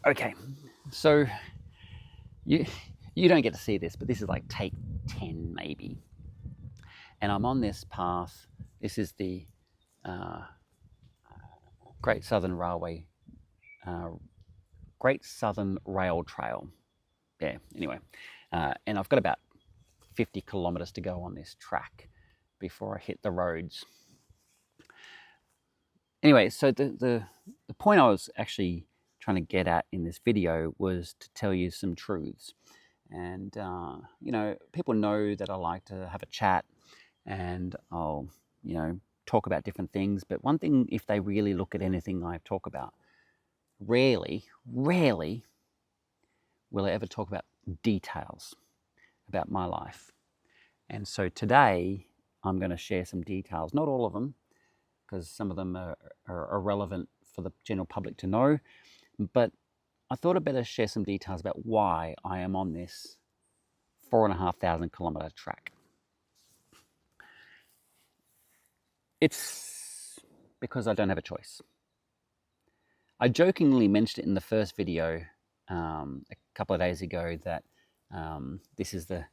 Okay, so you you don't get to see this, but this is like take 10 maybe. And I'm on this path. This is the uh, Great Southern Railway, uh, Great Southern Rail Trail. Yeah, anyway. And I've got about 50 kilometres to go on this track before I hit the roads. Anyway, so the point I was actually trying to get at in this video was to tell you some truths. And, people know that I like to have a chat and I'll, talk about different things. But one thing, if they really look at anything I talk about, rarely will I ever talk about details about my life. And so today I'm going to share some details, not all of them, because some of them are irrelevant for the general public to know. But I thought I'd better share some details about why I am on this 4,500 kilometre track. It's because I don't have a choice. I jokingly mentioned it in the first video a couple of days ago that this is the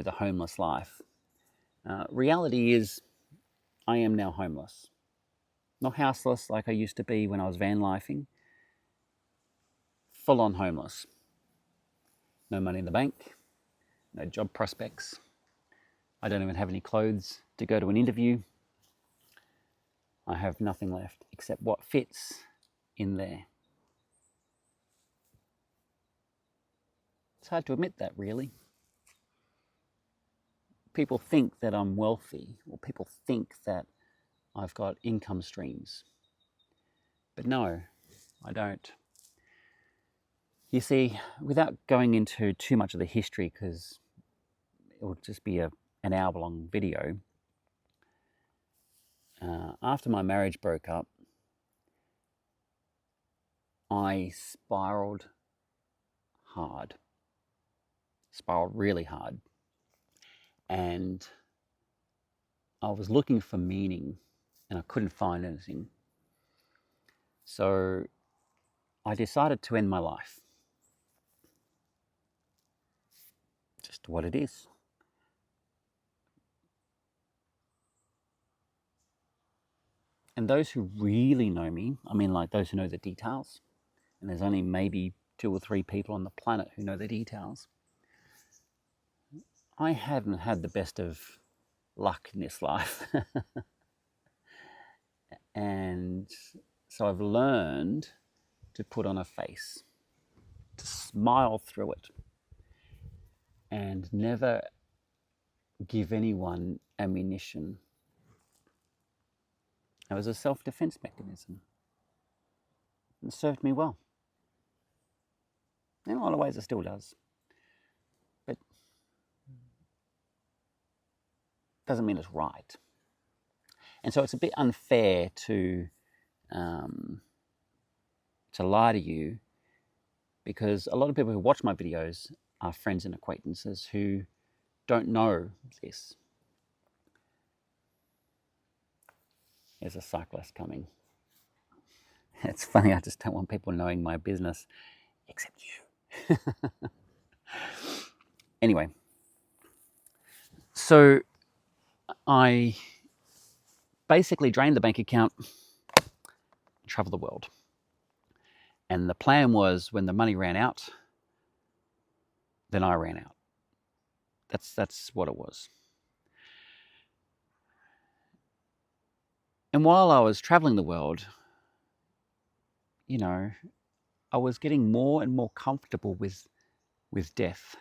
homeless life. Reality is I am now homeless. Not houseless like I used to be when I was van lifing. Full on homeless. No money in the bank, no job prospects. I don't even have any clothes to go to an interview. I have nothing left except what fits in there. It's hard to admit that, really. People think that I'm wealthy, or people think that I've got income streams. But no, I don't. You see, without going into too much of the history, because it will just be an hour-long video, after my marriage broke up, I spiraled really hard. And I was looking for meaning and I couldn't find anything. So I decided to end my life. Just what it is. And those who really know me, I mean like those who know the details, and there's only maybe 2 or 3 people on the planet who know the details, I haven't had the best of luck in this life. And so I've learned to put on a face, to smile through it, and never give anyone ammunition. It was a self-defense mechanism. It served me well. In a lot of ways it still does. But doesn't mean it's right. And so it's a bit unfair to lie to you, because a lot of people who watch my videos are friends and acquaintances who don't know this. There's a cyclist coming. It's funny, I just don't want people knowing my business, except you. Anyway, so I basically drained the bank account, travel the world. And the plan was when the money ran out, then I ran out. That's what it was. And while I was traveling the world, I was getting more and more comfortable with death.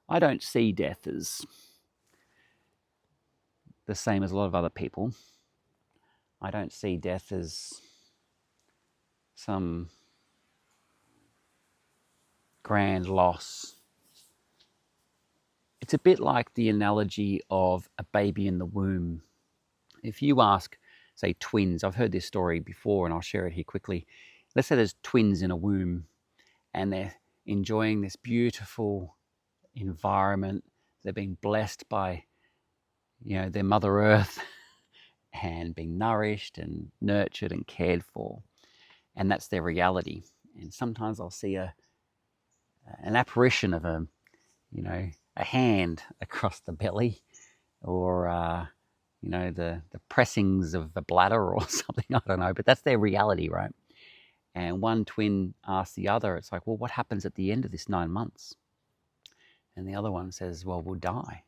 I don't see death as the same as a lot of other people. I don't see death as some grand loss. It's a bit like the analogy of a baby in the womb. If you ask, say, twins, I've heard this story before and I'll share it here quickly. Let's say there's twins in a womb and they're enjoying this beautiful environment. They're being blessed by, their Mother Earth and being nourished and nurtured and cared for. And that's their reality. And sometimes I'll see an apparition of a hand across the belly, or the pressings of the bladder or something. I don't know, but that's their reality, right? And one twin asks the other, it's like, well, what happens at the end of this 9 months? And the other one says, well, we'll die,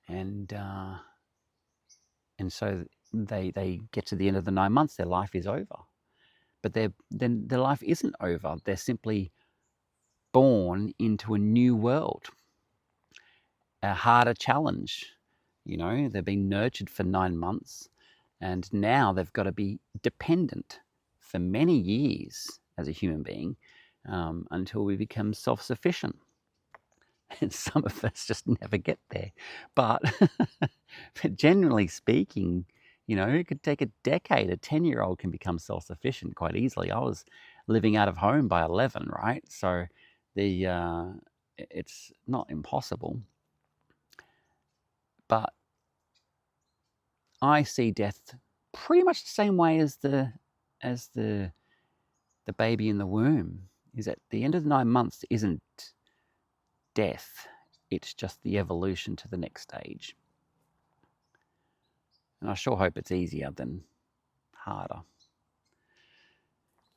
and so they get to the end of the 9 months, their life is over. But then their life isn't over. They're simply born into a new world, a harder challenge. They've been nurtured for 9 months, and now they've got to be dependent for many years as a human being, until we become self-sufficient. And some of us just never get there. But, but generally speaking, it could take a decade. A 10-year-old can become self-sufficient quite easily. I was living out of home by 11, right? So it's not impossible. But I see death pretty much the same way as the baby in the womb. Is at the end of the 9 months isn't death. It's just the evolution to the next stage. And I sure hope it's easier than harder.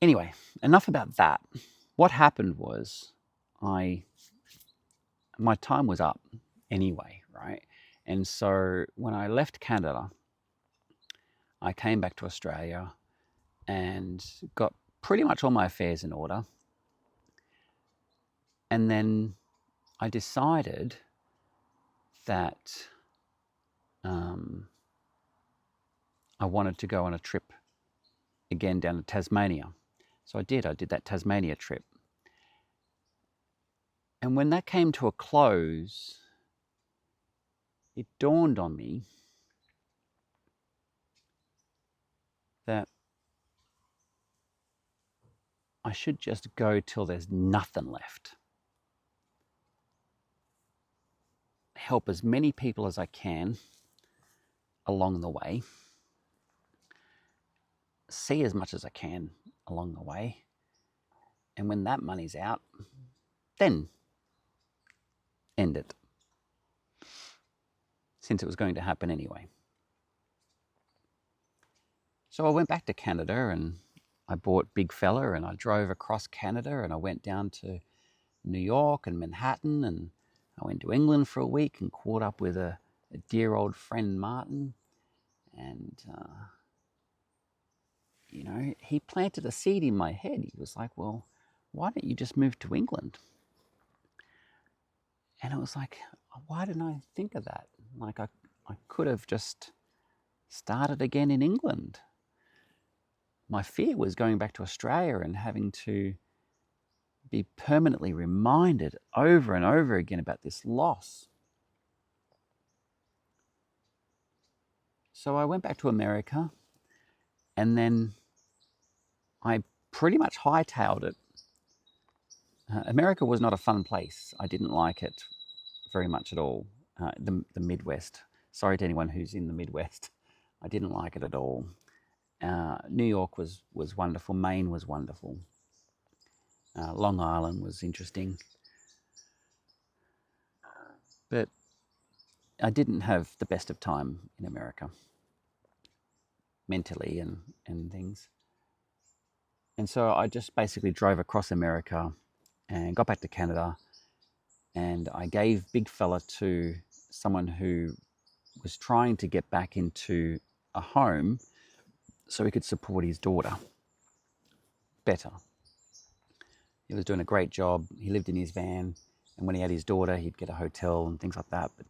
Anyway, enough about that. What happened was my time was up anyway, right? And so when I left Canada, I came back to Australia and got pretty much all my affairs in order. And then I decided that I wanted to go on a trip again down to Tasmania. So I did that Tasmania trip. And when that came to a close, it dawned on me that I should just go till there's nothing left. Help as many people as I can along the way. See as much as I can along the way. And when that money's out, then end it. Since it was going to happen anyway. So I went back to Canada and I bought Big Fella and I drove across Canada and I went down to New York and Manhattan, and I went to England for a week and caught up with a dear old friend, Martin. And, he planted a seed in my head. He was like, well, why don't you just move to England? And it was like, why didn't I think of that? Like I could have just started again in England. My fear was going back to Australia and having to be permanently reminded over and over again about this loss. So I went back to America, and then I pretty much hightailed it. America was not a fun place. I didn't like it very much at all. The Midwest. Sorry to anyone who's in the Midwest. I didn't like it at all. New York was wonderful. Maine was wonderful. Long Island was interesting. But I didn't have the best of time in America, mentally and things. And so I just basically drove across America and got back to Canada, and I gave Big Fella to someone who was trying to get back into a home so he could support his daughter better. He was doing a great job. He lived in his van, and when he had his daughter, he'd get a hotel and things like that. But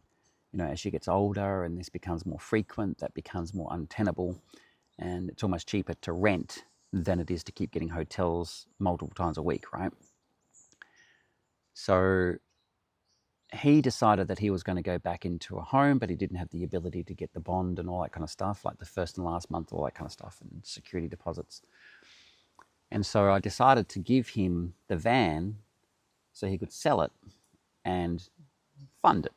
as she gets older and this becomes more frequent, that becomes more untenable, and it's almost cheaper to rent than it is to keep getting hotels multiple times a week, right? So he decided that he was going to go back into a home, but he didn't have the ability to get the bond and all that kind of stuff, like the first and last month, all that kind of stuff, and security deposits. And so I decided to give him the van so he could sell it and fund it,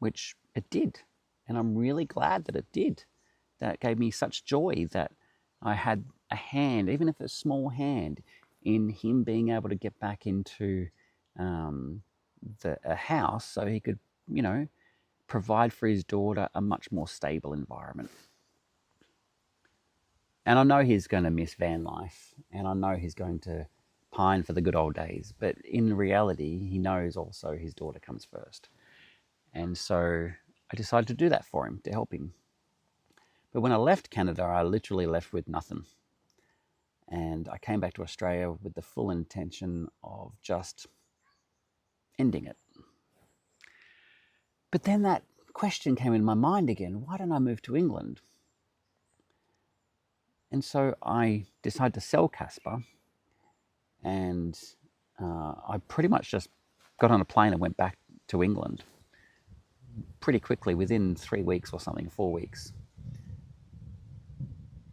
which it did. And I'm really glad that it did. That gave me such joy that I had a hand, even if it's a small hand, in him being able to get back into a house so he could, you know, provide for his daughter a much more stable environment. And I know he's going to miss van life, and I know he's going to pine for the good old days, but in reality, he knows also his daughter comes first. And so I decided to do that for him, to help him. But when I left Canada, I literally left with nothing. And I came back to Australia with the full intention of just ending it. But then that question came in my mind again, why don't I move to England? And so I decided to sell Casper, and I pretty much just got on a plane and went back to England pretty quickly, within 3 weeks or something, 4 weeks.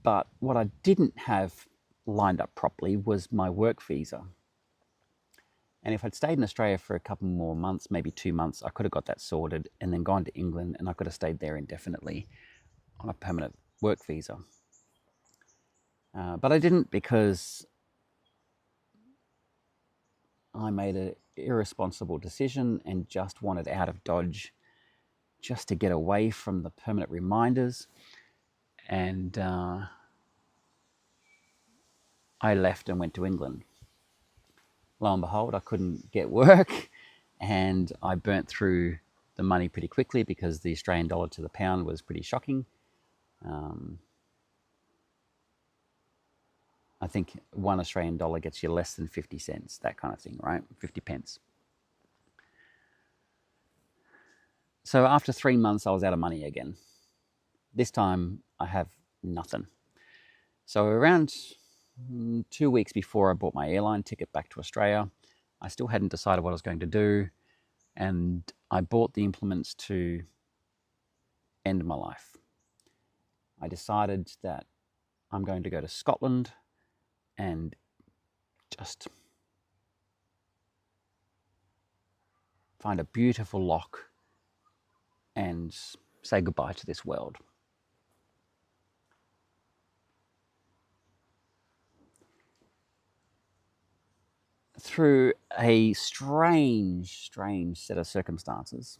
But what I didn't have lined up properly was my work visa. And if I'd stayed in Australia for a couple more months, maybe 2 months, I could have got that sorted and then gone to England, and I could have stayed there indefinitely on a permanent work visa. But I didn't, because I made an irresponsible decision and just wanted out of Dodge, just to get away from the permanent reminders. And I left and went to England. Lo and behold, I couldn't get work, and I burnt through the money pretty quickly because the Australian dollar to the pound was pretty shocking. I think $1 Australian gets you less than 50 cents, that kind of thing, right? 50 pence. So after 3 months, I was out of money again. This time, I have nothing. So around 2 weeks before I bought my airline ticket back to Australia, I still hadn't decided what I was going to do, and I bought the implements to end my life. I decided that I'm going to go to Scotland and just find a beautiful loch and say goodbye to this world. Through a strange set of circumstances,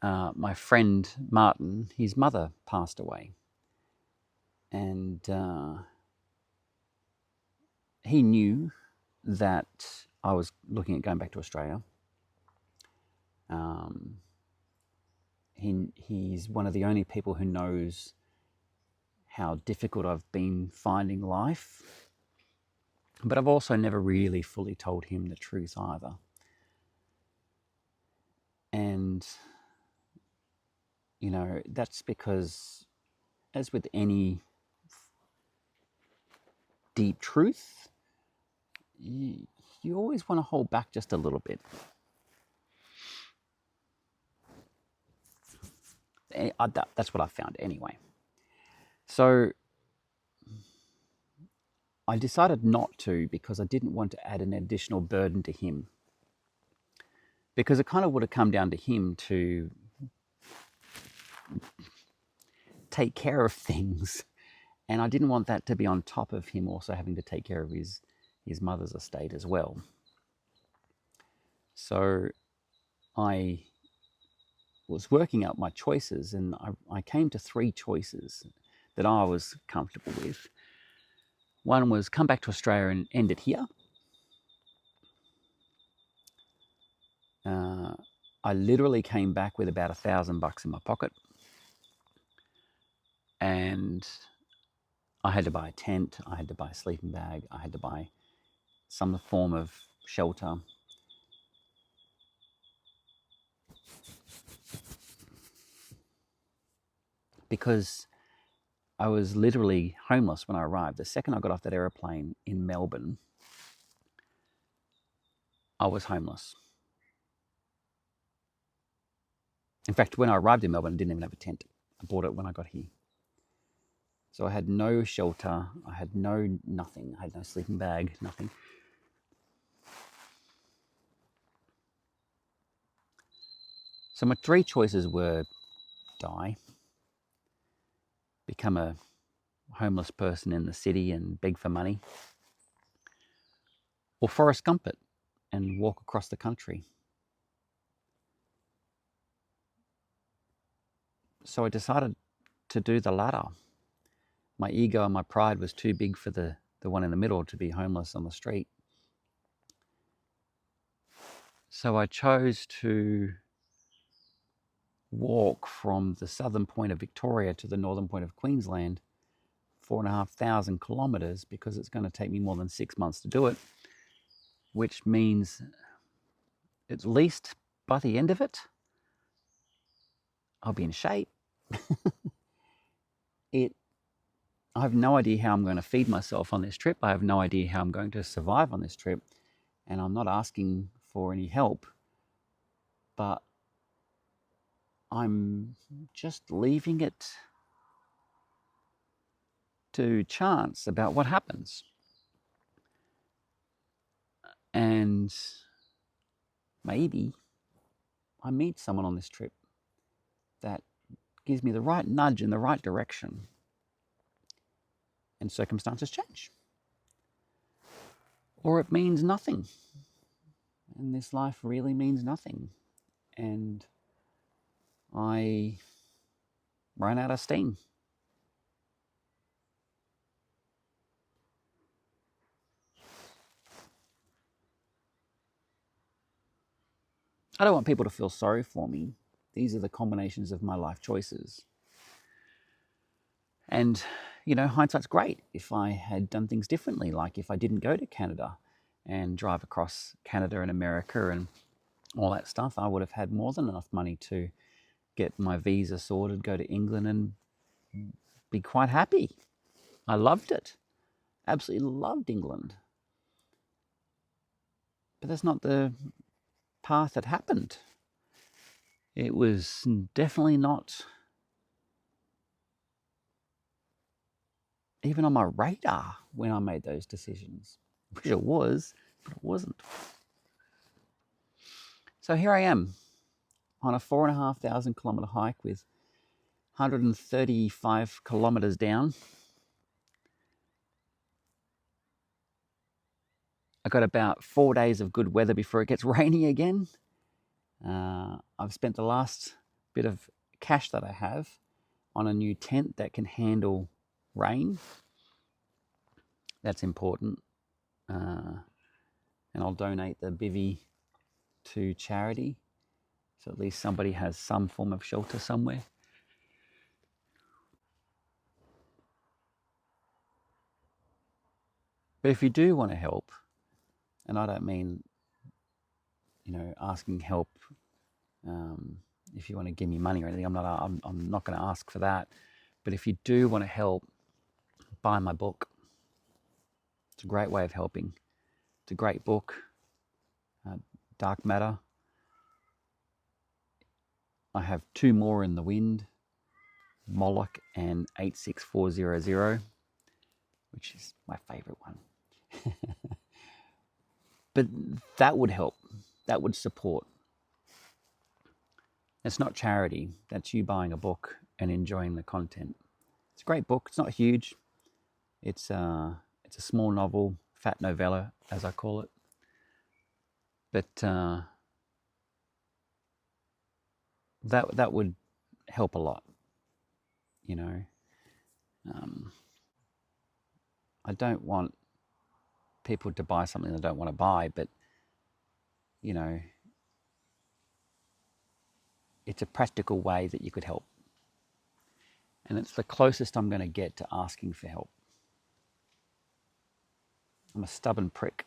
my friend Martin, his mother passed away. And he knew that I was looking at going back to Australia. He's one of the only people who knows how difficult I've been finding life. But I've also never really fully told him the truth either. And, you know, that's because, as with any deep truth, you always want to hold back just a little bit. That's what I found anyway. So I decided not to, because I didn't want to add an additional burden to him. Because it kind of would have come down to him to take care of things. And I didn't want that to be on top of him also having to take care of his mother's estate as well. So I was working out my choices, and I came to 3 choices that I was comfortable with. One was come back to Australia and end it here. I literally came back with about $1,000 in my pocket, and I had to buy a tent, I had to buy a sleeping bag, I had to buy some form of shelter. Because I was literally homeless when I arrived. The second I got off that aeroplane in Melbourne, I was homeless. In fact, when I arrived in Melbourne, I didn't even have a tent. I bought it when I got here. So I had no shelter, I had nothing. I had no sleeping bag, nothing. So my 3 choices were die, become a homeless person in the city and beg for money, or Forrest Gump it and walk across the country. So I decided to do the latter. My ego and my pride was too big for the one in the middle, to be homeless on the street. So I chose to walk from the southern point of Victoria to the northern point of Queensland, 4,500 kilometres, because it's going to take me more than 6 months to do it, which means at least by the end of it, I'll be in shape. I have no idea how I'm going to feed myself on this trip. I have no idea how I'm going to survive on this trip. And I'm not asking for any help, but I'm just leaving it to chance about what happens. And maybe I meet someone on this trip that gives me the right nudge in the right direction, and circumstances change. Or it means nothing, and this life really means nothing, and I ran out of steam. I don't want people to feel sorry for me. These are the combinations of my life choices. And, you know, hindsight's great. If I had done things differently, like if I didn't go to Canada and drive across Canada and America and all that stuff, I would have had more than enough money to get my visa sorted, go to England and be quite happy. I loved it. Absolutely loved England. But that's not the path that happened. It was definitely not even on my radar when I made those decisions. I wish it was, but it wasn't. So here I am on a 4,500 kilometre hike with 135 kilometres down. I got about 4 days of good weather before it gets rainy again. I've spent the last bit of cash that I have on a new tent that can handle rain. That's important. And I'll donate the bivvy to charity, so at least somebody has some form of shelter somewhere. But if you do want to help, and I don't mean, you know, asking help, if you want to give me money or anything, I'm not going to ask for that. But if you do want to help, buy my book. It's a great way of helping. It's a great book, Dark Matter. I have 2 more in the wind, Moloch and 86400, which is my favorite one. But that would help. That would support. It's not charity. That's you buying a book and enjoying the content. It's a great book. It's not huge. It's a small novel, fat novella, as I call it. But that would help a lot, you know. I don't want people to buy something they don't want to buy, but, you know, it's a practical way that you could help. And it's the closest I'm going to get to asking for help. I'm a stubborn prick.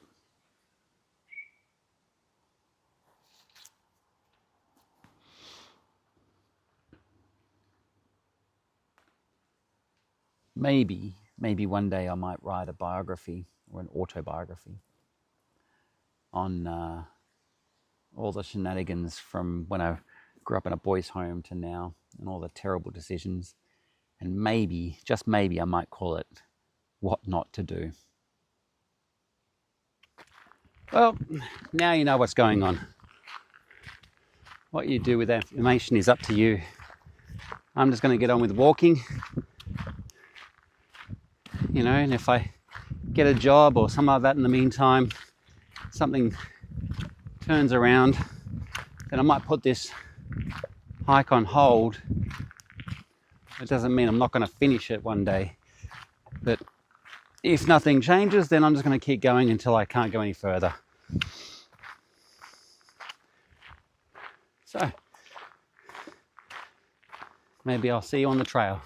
Maybe one day I might write a biography or an autobiography on all the shenanigans from when I grew up in a boys' home to now, and all the terrible decisions. And maybe, just maybe, I might call it What Not to Do. Well, now you know what's going on. What you do with that information is up to you. I'm just going to get on with walking. you know, and if I get a job or something like that in the meantime, something turns around, then I might put this hike on hold. It doesn't mean I'm not going to finish it one day, but if nothing changes, then I'm just going to keep going until I can't go any further. So maybe I'll see you on the trail.